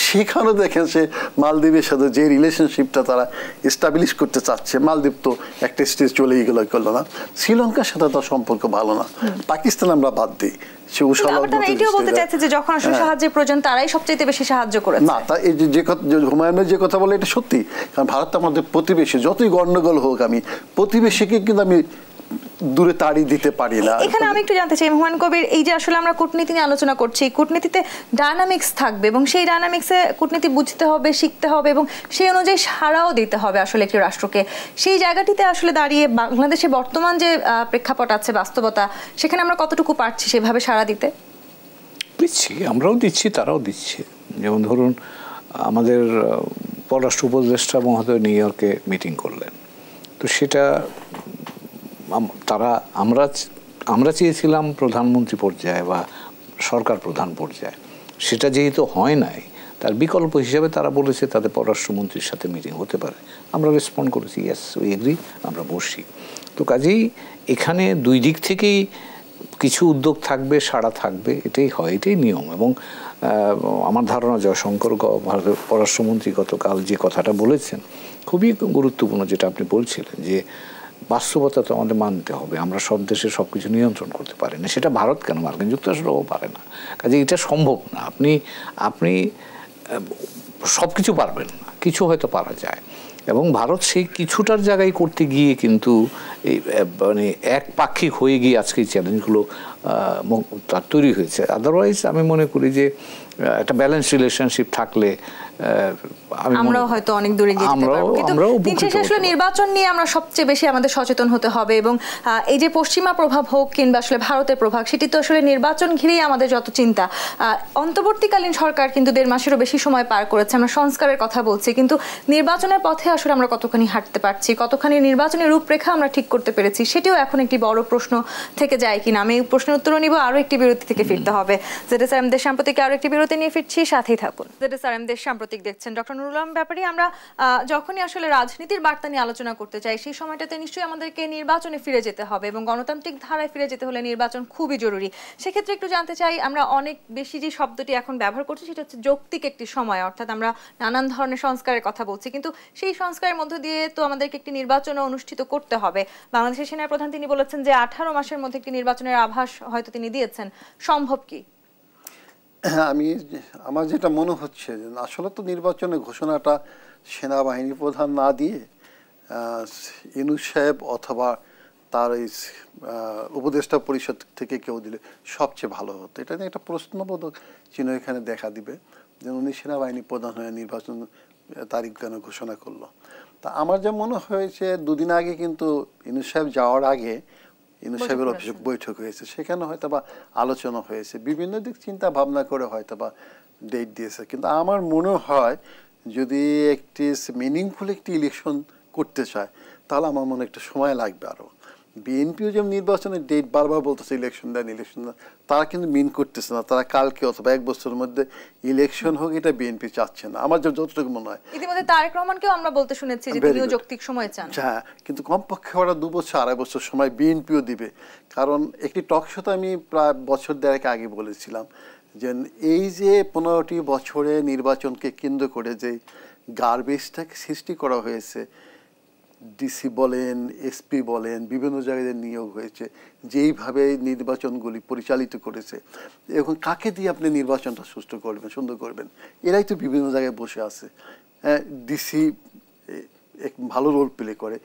S3: সেখানেও দেখেন সে মালদ্বীপের সাথে যে রিলেশনশিপটা তারা এস্টাবলিশ করতে চাচ্ছে, মালদ্বীপ তো একটা স্টেজ চলেই গেল, করলো না। শ্রীলঙ্কার সাথে তার সম্পর্ক ভালো না, পাকিস্তান আমরা বাদ দিই। হুমায়ুনের যে কথা বলে এটা সত্যি, কারণ ভারত আমাদের প্রতিবেশী, যতই গন্ডগোল হোক আমি প্রতিবেশীকে কিন্তু আমি দূরে তাড়িয়ে দিতে পারি না।
S1: এখানে আমি একটু জানতে চাই হুমায়ুন কবির, এই যে আসলে আমরা কূটনীতি নিয়ে আলোচনা করছি, কূটনীতিতে ডায়নামিক্স থাকবে এবং সেই ডায়নামিক্সে কূটনীতি বুঝতে হবে, শিখতে হবে এবং সেই অনুযায়ী সাড়াও দিতে হবে আসলে একটি রাষ্ট্রকে। সেই জায়গাটিতে আসলে দাঁড়িয়ে বাংলাদেশে বর্তমান যে প্রেক্ষাপট আছে, বাস্তবতা, সেখানে আমরা কতটুকু পারছি সেভাবে সাড়া দিতে?
S2: দিচ্ছি, আমরাও দিচ্ছি, তারাও দিচ্ছে। যেমন ধরুন, আমাদের পররাষ্ট্র উপদেষ্টা মহোদয় নিউ ইয়র্কে মিটিং করলেন, তো সেটা আমরা চেয়েছিলাম প্রধানমন্ত্রী পর্যায়ে বা সরকার প্রধান পর্যায়ে, সেটা যেহেতু হয় নাই, তার বিকল্প হিসেবে তারা বলেছে তাদের পররাষ্ট্রমন্ত্রীর সাথে মিটিং হতে পারে। আমরা রেসপন্ড করেছি, ইয়েস উই এগ্রি, আমরা বসি। তো কাজেই এখানে দুই দিক থেকেই কিছু উদ্যোগ থাকবে, সাড়া থাকবে, এটাই হয়, এটাই নিয়ম। এবং আমার ধারণা জয়শঙ্কর ভারতের পররাষ্ট্রমন্ত্রী গতকাল যে কথাটা বলেছেন খুবই গুরুত্বপূর্ণ, যেটা আপনি বলছিলেন যে বাস্তবতা তো আমাদের মানতে হবে, আমরা সব দেশে সব কিছু নিয়ন্ত্রণ করতে পারি না। সেটা ভারত কেন, মার্কিন যুক্তরাষ্ট্রও পারে না। কাজে এটা সম্ভব না, আপনি সব কিছু পারবেন না, কিছু হয়তো পারা যায়। এবং ভারত সেই কিছুটার জায়গায় করতে গিয়ে কিন্তু এই মানে একপাক্ষিক হয়ে গিয়ে আজকে এই চ্যালেঞ্জগুলো তার তৈরি হয়েছে। আদারওয়াইজ আমি মনে করি যে একটা ব্যালেন্স রিলেশনশিপ থাকলে
S1: আমরাও হয়তো অনেক দূরে গিয়ে যেতে পারবো। কিন্তু দিন শেষে আসলে নির্বাচন নিয়ে আমরা সবচেয়ে বেশি আমাদের সচেতন হতে হবে এবং এই যে পশ্চিমা প্রভাব হোক কিংবা আসলে ভারতের প্রভাব, সেটি তো আসলে নির্বাচন ঘিরেই আমাদের যত চিন্তা। অন্তর্বর্তীকালীন সরকার কিন্তু 1.5 মাসেরও বেশি সময় পার করেছে, আমরা সংস্কারের কথা বলছি, কিন্তু নির্বাচনের পথে আসলে আমরা কতখানি হাঁটতে পারছি, কতখানি নির্বাচনের রূপরেখা আমরা ঠিক করতে পেরেছি, সেটিও এখন একটি বড় প্রশ্ন থেকে যায় কিনা। আমি এই প্রশ্ন প্রশ্নের উত্তরও নিব, আরও একটি বিরতি থেকে ফিরতে হবে। ZSRM দেশ সাম্প্রতিক আরও একটি বিরতি নিয়ে ফিরছি, সাথেই থাকুন। ZSRM দেশ সাম্প্রতিক দেখছেন। ডক্টর নুরুল আলম ব্যাপারী, আমরা যখনই আসলে রাজনীতির বার্তা নিয়ে আলোচনা করতে চাই সেই সময়টাতে নিশ্চয়ই আমাদেরকে নির্বাচনে ফিরে যেতে হবে এবং গণতান্ত্রিক ধারায় ফিরে যেতে হলে নির্বাচন খুবই জরুরি। সেক্ষেত্রে একটু জানতে চাই, আমরা অনেক বেশি যে শব্দটি এখন ব্যবহার করছি সেটা হচ্ছে যৌক্তিক একটি সময়, অর্থাৎ আমরা নানান ধরনের সংস্কারের কথা বলছি, কিন্তু সেই সংস্কারের মধ্য দিয়ে তো আমাদেরকে একটি নির্বাচনও অনুষ্ঠিত করতে হবে। বাংলাদেশের সেনাপ্রধান তিনি বলেছেন যে 18 মাসের মধ্যে একটি নির্বাচনের আভাস হয়তো তিনি দিয়েছেন। সম্ভব কি?
S3: আমার যেটা মনে হচ্ছে যে আসলে তো নির্বাচনের ঘোষণাটা সেনাবাহিনী প্রধান না দিয়ে ইউনূস সাহেব অথবা তার এই উপদেষ্টা পরিষদ থেকে কেউ দিলে সবচেয়ে ভালো হতো। এটা নিয়ে একটা প্রশ্নবোধক চিহ্ন এখানে দেখা দিবে যে উনি সেনাবাহিনী প্রধান হয়ে নির্বাচন তারিখ কেন ঘোষণা করলো। তা আমার যা মনে হয়েছে, দুদিন আগে কিন্তু ইউনূস সাহেব যাওয়ার আগে ইউনূস সাহেবের অফিসে বৈঠক হয়েছে, সেখানে হয়তো বা আলোচনা হয়েছে, বিভিন্ন দিক চিন্তা ভাবনা করে হয়তো বা ডেট দিয়েছে। কিন্তু আমার মনে হয় যদি একটি মিনিংফুল একটি ইলেকশন করতে চায় তাহলে আমার মনে একটু সময় লাগবে আরও। বিএনপিও যেমন নির্বাচনের ডেট বারবার বলতেছে ইলেকশন দেন, তারা কিন্তু মিন করতেছে না। তারা কালকে অথবা এক বছরের মধ্যে ইলেকশন হোক, এটা বিএনপি চাচ্ছে না আমার যতটুকু মনে হয়।
S1: ইতিমধ্যে তারেক রহমানকেও আমরা বলতে শুনেছি যে তিনিও যৌক্তিক সময় চান।
S3: হ্যাঁ, কিন্তু কমপক্ষে ওরা 2 বছর 2.5 বছর সময় বিএনপিও দিবে। কারণ একটি টক শোতে আমি প্রায় বছর দেড়েক আগে বলেছিলাম যে এই যে 15টি বছরে নির্বাচনকে কেন্দ্র করে যে গার্বেজটাকে সৃষ্টি করা হয়েছে, ডিসি বলেন, এসপি বলেন, বিভিন্ন জায়গায় নিয়োগ হয়েছে, যেইভাবে নির্বাচনগুলি পরিচালিত করেছে, এখন কাকে দিয়ে আপনি নির্বাচনটা সুষ্ঠু করবেন, সুন্দর করবেন? এরাই তো বিভিন্ন জায়গায় বসে আছে। ডিসি এক ভালো রোল প্লে করে,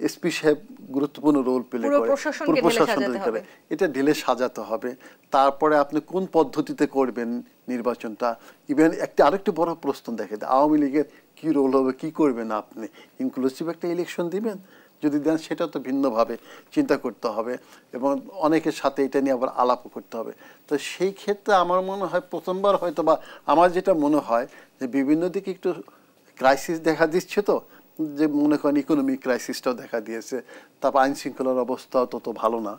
S3: এসপি সাহেব গুরুত্বপূর্ণ রোল প্লে করে, প্রশাসন হবে, এটা ঢেলে সাজাতে হবে। তারপরে আপনি কোন পদ্ধতিতে করবেন নির্বাচনটা। ইভেন আরেকটি বড় প্রশ্ন দেখে আওয়ামী লীগের কি রোল হবে, কি করবেন আপনি? ইনক্লুসিভ একটা ইলেকশন দিবেন? যদি দেন সেটা তো ভিন্নভাবে চিন্তা করতে হবে এবং অনেকের সাথে এটা নিয়ে আবার আলাপও করতে হবে। তো সেই ক্ষেত্রে আমার মনে হয় প্রথমবার হয়তো বা আমার যেটা মনে হয় যে বিভিন্ন দিকে একটু ক্রাইসিস দেখা দিচ্ছে, তো যে মনে করেন ইকোনমিক ক্রাইসিসটাও দেখা দিয়েছে, তারপর আইন শৃঙ্খলার অবস্থাও তত ভালো না,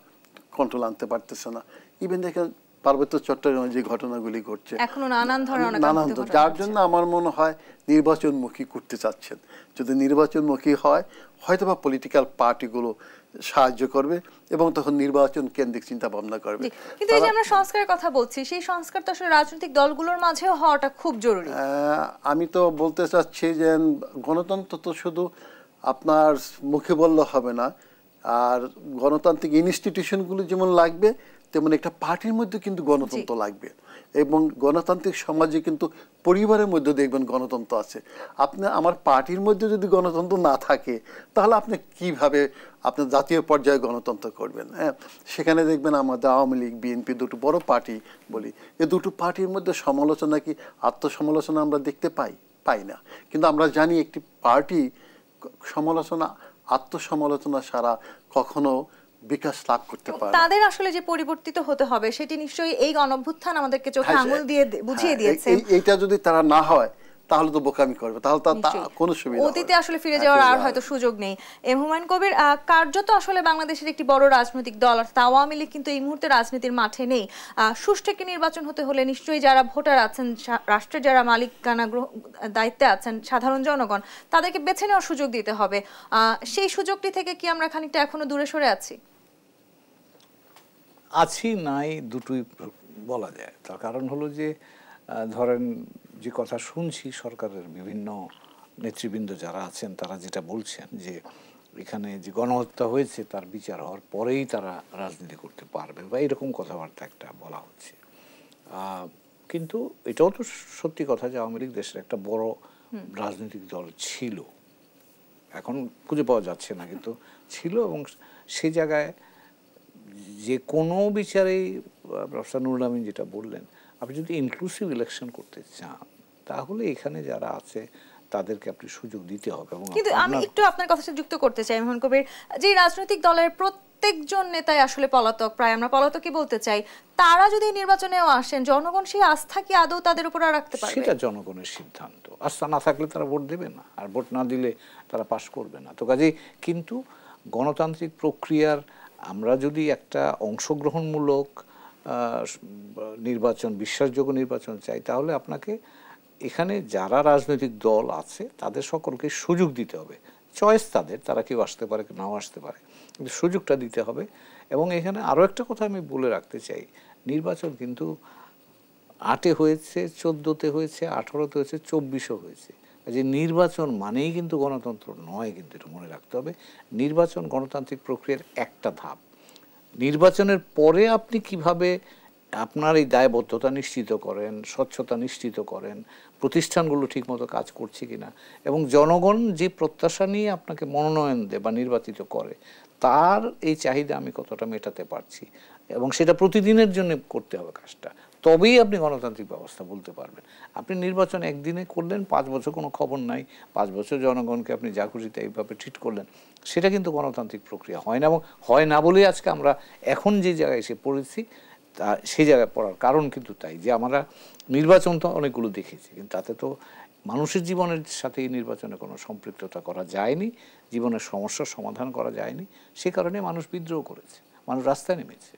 S3: কন্ট্রোল আনতে পারতেছে না। ইভেন দেখেন পার্বত্য চট্টগ্রামে যে ঘটনাগুলি ঘটছে
S1: এখনো নানান ধরনের,
S3: যার জন্য আমার মনে হয় নির্বাচনমুখী করতে চাচ্ছেন। যদি নির্বাচনমুখী হয় হয়তো বা পলিটিক্যাল পার্টিগুলো সাহায্য করবে এবং তখন নির্বাচন কেন্দ্রিক চিন্তা ভাবনা করবে।
S1: কিন্তু এই যে আমরা সংস্কারের কথা বলছি, সেই সংস্কার তো আসলে রাজনৈতিক দলগুলোর মাঝেও হওয়াটা খুব জরুরি।
S3: আমি তো বলতে চাচ্ছি যে গণতন্ত্র তো শুধু আপনার মুখে বললে হবে না, আর গণতান্ত্রিক ইনস্টিটিউশনগুলো যেমন লাগবে তেমন একটা পার্টির মধ্যে কিন্তু গণতন্ত্র লাগবে। এবং গণতান্ত্রিক সমাজে কিন্তু পরিবারের মধ্যে দেখবেন গণতন্ত্র আছে। আপনি আমার পার্টির মধ্যে যদি গণতন্ত্র না থাকে তাহলে আপনি কিভাবে আপনার জাতীয় পর্যায়ে গণতন্ত্র করবেন? হ্যাঁ, সেখানে দেখবেন আমাদের আওয়ামী লীগ, বিএনপি দুটো বড় পার্টি বলি, এই দুটো পার্টির মধ্যে সমালোচনা কি আত্মসমালোচনা আমরা দেখতে পাই না। কিন্তু আমরা জানি একটি পার্টি সমালোচনা, আত্মসমালোচনা ছাড়া কখনো বিকাশ লাভ করতে পারে।
S1: তাদের আসলে যে পরিবর্তিত হতে হবে সেটি নিশ্চয়ই এই গণঅভ্যুত্থান আমাদেরকে চোখে আঙুল দিয়ে বুঝিয়ে দিয়েছে।
S3: এইটা যদি তারা না হয় তাহলে তো বোকামি করবে, তাহলে কোনো সুবিধা
S1: অতীতে আসলে ফিরে যাওয়ার আর হয়তো সুযোগ নেই। হুমায়ুন কবির, কার্যত আসলে বাংলাদেশের একটি বড় রাজনৈতিক দল অর্থাৎ আওয়ামী লীগ কিন্তু এই মুহূর্তে রাজনীতির মাঠে নেই। সুষ্ঠু একটি নির্বাচন হতে হলে নিশ্চয়ই যারা ভোটার আছেন, রাষ্ট্রের যারা মালিকানা দায়িত্বে আছেন, সাধারণ জনগণ, তাদেরকে বেছে নেওয়ার সুযোগ দিতে হবে। সেই সুযোগটি থেকে কি আমরা খানিকটা এখনো দূরে সরে আছি?
S2: নাই দুটোই বলা যায়। তার কারণ হলো যে ধরেন যে কথা শুনছি সরকারের বিভিন্ন নেতৃবৃন্দ যারা আছেন তারা যেটা বলছেন যে এখানে যে গণহত্যা হয়েছে তার বিচার হওয়ার পরেই তারা রাজনীতি করতে পারবে বা এরকম কথাবার্তা একটা বলা হচ্ছে। কিন্তু এটাও তো সত্যি কথা যে আওয়ামী লীগ দেশের একটা বড় রাজনৈতিক দল ছিল, এখন খুঁজে পাওয়া যাচ্ছে না, কিন্তু ছিল। এবং সেই জায়গায় যে কোনো বিচারেই প্রফেসর নুরুল আমিন যেটা বললেন, আপনি যদি ইনক্লুসিভ ইলেকশন করতে চান তাহলে এখানে যারা আছে তাদেরকে আপনি সুযোগ দিতে হবে।
S1: কিন্তু আমি একটু আপনার কথা সাথে যুক্ত করতে চাই হুমায়ুন কবির, যে রাজনৈতিক দলের প্রত্যেকজন নেতাই আসলে পলাতক, প্রায় আমরা পলাতকই বলতে চাই, তারা যদি নির্বাচনেও আসেন জনগণ সেই আস্থা কি আদৌ তাদের উপর রাখতে পারবে?
S2: সেটা জনগণের সিদ্ধান্ত। আস্থা না থাকলে তারা ভোট দেবে না, আর ভোট না দিলে তারা পাস করবে না। তো কাজেই কিন্তু গণতান্ত্রিক প্রক্রিয়ার আমরা যদি একটা অংশগ্রহণমূলক নির্বাচন, বিশ্বাসযোগ্য নির্বাচন চাই, তাহলে আপনাকে এখানে যারা রাজনৈতিক দল আছে তাদের সকলকে সুযোগ দিতে হবে। চয়েস তাদের, তারা কেউ আসতে পারে, নাও আসতে পারে, কিন্তু সুযোগটা দিতে হবে। এবং এখানে আরও একটা কথা আমি বলে রাখতে চাই, নির্বাচন কিন্তু 8-এ হয়েছে, 14-তে হয়েছে, 18-তে হয়েছে, 24-এও হয়েছে। যে নির্বাচন মানেই কিন্তু গণতন্ত্র নয়, কিন্তু এটা মনে রাখতে হবে। নির্বাচন গণতান্ত্রিক প্রক্রিয়ার একটা ধাপ। নির্বাচনের পরে আপনি কিভাবে আপনার এই দায়বদ্ধতা নিশ্চিত করেন, স্বচ্ছতা নিশ্চিত করেন, প্রতিষ্ঠানগুলো ঠিকমতো কাজ করছে কিনা, এবং জনগণ যে প্রত্যাশা নিয়ে আপনাকে মনোনয়ন দেয় বা নির্বাচিত করে তার এই চাহিদা আমি কতটা মেটাতে পারছি, এবং সেটা প্রতিদিনের জন্য করতে হবে কাজটা, তবেই আপনি গণতান্ত্রিক ব্যবস্থা বলতে পারবেন। আপনি নির্বাচন একদিনে করলেন, 5 বছর কোনো খবর নাই, 5 বছর জনগণকে আপনি যা খুশি এইভাবে ট্রিট করলেন, সেটা কিন্তু গণতান্ত্রিক প্রক্রিয়া হয় না। এবং হয় না বলেই আজকে আমরা এখন যে জায়গায় এসে পড়েছি, তা সেই জায়গায় পড়ার কারণ কিন্তু তাই যে আমরা নির্বাচন তো অনেকগুলো দেখেছি, কিন্তু তাতে তো মানুষের জীবনের সাথে এই নির্বাচনে কোনো সম্পৃক্ততা করা যায়নি, জীবনের সমস্যার সমাধান করা যায়নি। সে কারণে মানুষ বিদ্রোহ করেছে, মানুষ রাস্তায় নেমেছে।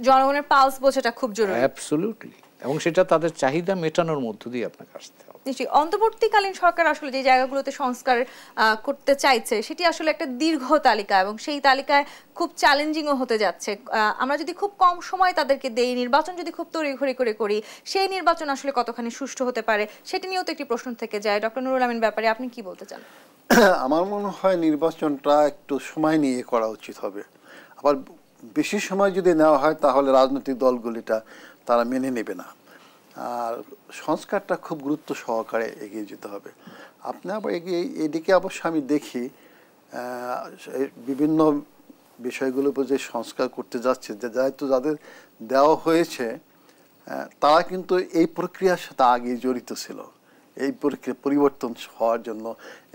S1: জনগণের পালস বোঝাটা খুব জরুরি।
S2: অ্যাবসলিউটলি। এবং সেটা তাদের চাহিদা মেটানোর মধ্য দিয়ে আপনাকে আসতে হবে।
S1: নিশ্চয়ই অন্তর্বর্তীকালীন সরকার আসলে যে জায়গাগুলোতে সংস্কার করতে চাইছে সেটি আসলে একটা দীর্ঘ তালিকা, এবং সেই তালিকায় খুব চ্যালেঞ্জিংও হতে যাচ্ছে। আমরা যদি খুব কম সময় তাদেরকে দেই, নির্বাচন যদি খুব তড়িঘড়ি করে করি, সেই নির্বাচন আসলে কতখানি সুষ্ঠু হতে পারে সেটি নিয়েও তো একটি প্রশ্ন থেকে যায়। ডক্টর নুরুল আমিন ব্যাপারে আপনি কি বলতে চান?
S3: আমার মনে হয় নির্বাচনটা একটু সময় নিয়ে করা উচিত হবে। আবার বেশি সময় যদি নেওয়া হয় তাহলে রাজনৈতিক দলগুলিটা তারা মেনে নেবে না। আর সংস্কারটা খুব গুরুত্ব সহকারে এগিয়ে যেতে হবে। আপনি আবার এদিকে অবশ্য আমি দেখি বিভিন্ন বিষয়গুলোর উপর যে সংস্কার করতে যাচ্ছে, যে দায়িত্ব যাদের দেওয়া হয়েছে তারা কিন্তু এই প্রক্রিয়ার সাথে আগে জড়িত ছিল, এই প্রক্রিয়া পরিবর্তন হওয়ার জন্য,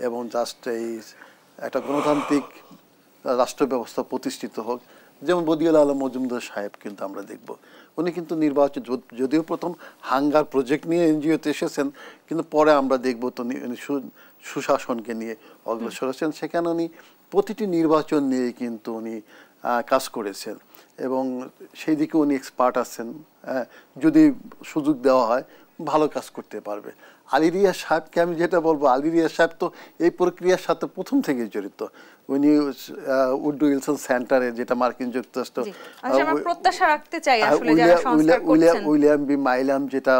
S3: এবং জাস্ট এই একটা গণতান্ত্রিক রাষ্ট্র ব্যবস্থা প্রতিষ্ঠিত হোক। যেমন বদিউল আলম মজুমদার সাহেব কিন্তু আমরা দেখব উনি কিন্তু নির্বাচন, যদিও প্রথম হাঙ্গার প্রজেক্ট নিয়ে এনজিওতে এসেছেন, কিন্তু পরে আমরা দেখব তো সুশাসনকে নিয়ে অগ্রসর হচ্ছেন। সেখানে উনি প্রতিটি নির্বাচন নিয়ে কিন্তু উনি কাজ করেছেন, এবং সেই দিকে উনি এক্সপার্ট আছেন। যদি সুযোগ দেওয়া হয় ভালো কাজ করতে পারবে। আলী রিয়াজ সাহেবকে আমি যেটা বলবো, আলী রিয়াজ সাহেব তো এই প্রক্রিয়ার সাথে প্রথম থেকে জড়িত। উনি উড্রো উইলসন সেন্টারে, যেটা মার্কিন যুক্তরাষ্ট্র, উইলিয়াম বি মাইলাম যেটা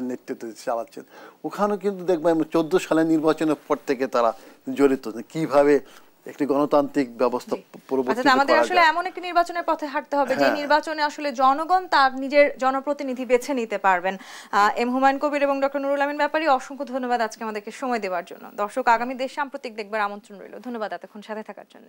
S3: নেতৃত্ব চালাচ্ছেন, ওখানেও কিন্তু দেখবেন 14 সালের নির্বাচনের পর থেকে তারা জড়িত, কিভাবে একটি গণতান্ত্রিক ব্যবস্থা পরবর্তীতে
S1: আমাদের আসলে এমন একটি নির্বাচনের পথে হাঁটতে হবে যে নির্বাচনে আসলে জনগণ তার নিজের জনপ্রতিনিধি বেছে নিতে পারবেন। এম হুমায়ুন কবির এবং ডক্টর নুরুল আমিন ব্যাপারী, অসংখ্য ধন্যবাদ আজকে আমাদেরকে সময় দেওয়ার জন্য। দর্শক, আগামী দেশ সাম্প্রতিক দেখবার আমন্ত্রণ রইল। ধন্যবাদ এতক্ষণ সাথে থাকার জন্য।